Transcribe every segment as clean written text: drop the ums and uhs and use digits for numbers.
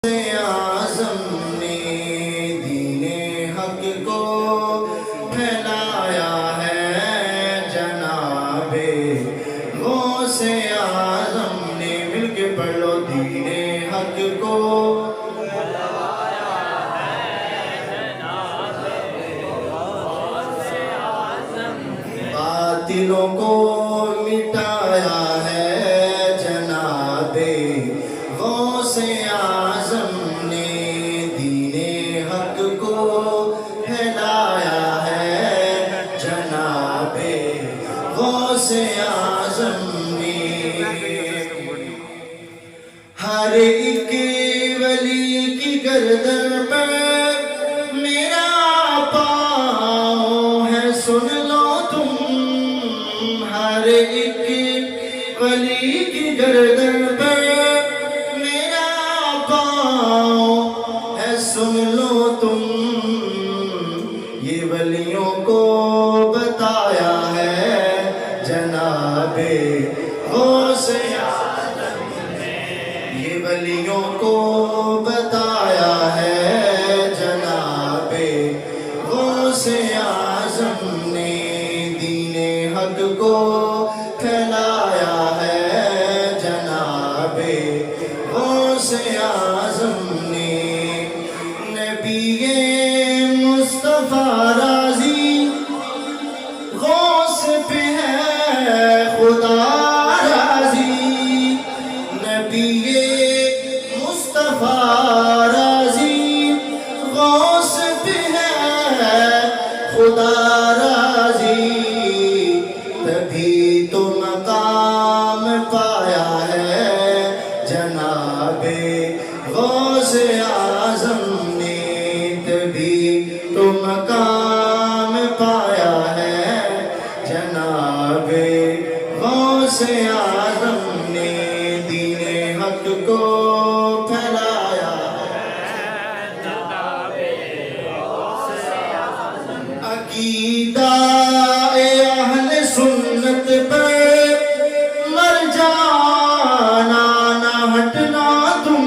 आज़म ने दीने हक को फैलाया है जनाबे गौसे आज़म ने। मिलके पढ़ लो, दीने हक को फैलाया है जनाबे गौसे आज़म ने। बातिलों को मिटाया है जनाबे गौसे आज़म ने। दीने हक को फैलाया है जनाबे गौसे आज़म ने। हर एक वली की गर्दन पर मेरा पाँव है, सुन लो तुम। हर एक वली की गर्दन पर मेरा पाँव है, सुन लो तुम। ये वलियों को बताया है जनाबे गौसे आज़म ने। ये वलियों को बताया है जनाबे गौसे आज़म ने। दीने हक को फैलाया है जनाबे गौसे आज़म ने। नबी मुस्तफ़ा राज़ी गौस पे है खुदा राज़ी। नबी मुस्तफ़ा राज़ी गौस पे है खुदा राज़ी। तभी तो मकाम पाया है जनाबे गौसे आज़म ने। तभी तो मकाम पाया है जनाबे गौसे आज़म ने। दीने हक को फैलाया है जनाबे गौसे आज़म। अकीदा अहले सुन्नत पर मर जाना ना हटना तुम।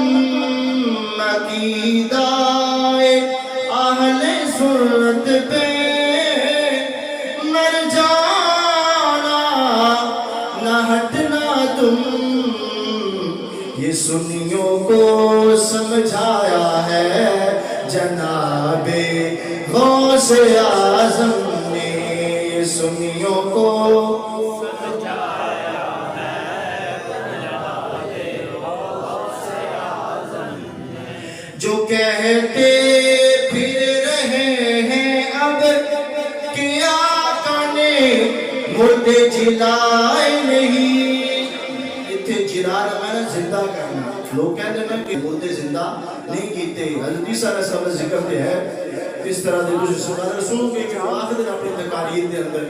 अकीदा अहले सुन्नत पे मर जाना ना हटना तुम। ये सुन्नियों को समझाया है जनाबे गौसे आज़म ने। ये सुन्नियों को समझाया है जनाबे गौसे आज़म ने। जो कहते फिर रहे हैं अब कि आका ने मुर्दे जिलाए नहीं। इत्थे जिलाना मैंने जिंदा करना। लोग कहते हैं कि मुर्दे जिंदा नहीं कीते। हज़रत ईसा अलैहिस्सलाम जिक्र पे है इस तरह दे कुछ सुनाने सुनोगे कि आखिर दिन अपनी तकारीर दे अंदर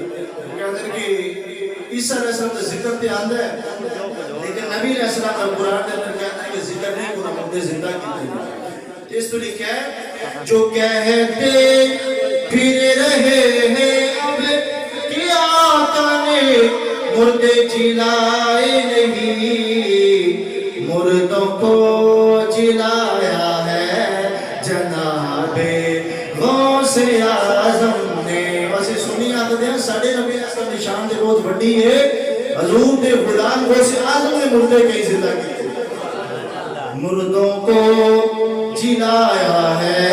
कहते हैं कि ईसा अलैहिस्सलाम का जिक्र पे आंदा है, लेकिन नबी अलैहिस्सलाम का कुरान के अंदर कहता है कि जिक्र नहीं पूरा मुर्दे जिंदा कीते। इस तो लिखा है जो कहते फिर रहे हैं अब कि आका ने मुर्दे जिलाए नहीं। मुर्दों को जिलाया है जनाबे गौसे आज़म ने। वैसे सुनी आते हैं साढ़े नबी का निशान दे बहुत बड़ी है। हजूर दे गुलाम गौसे आज़म ने मुर्दे कहीं जिंदा किए। मुर्दों को जिलाया है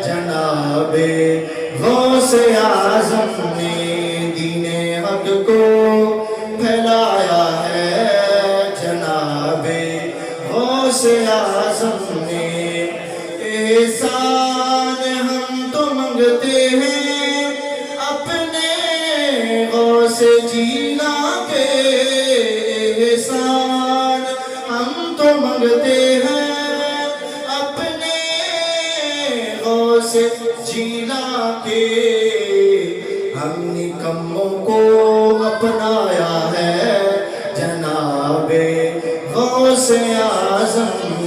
जनाबे गौसे आज़म ने। दीने हक को फैलाया है जनाबे गौसे आज़म ने। एहसान हम तो मंगते हैं अपने गौसे जीना के। एहसान हम तो मंगते हैं से जीना के। हम निकम्मों को अपनाया है जनाबे गौसे आज़म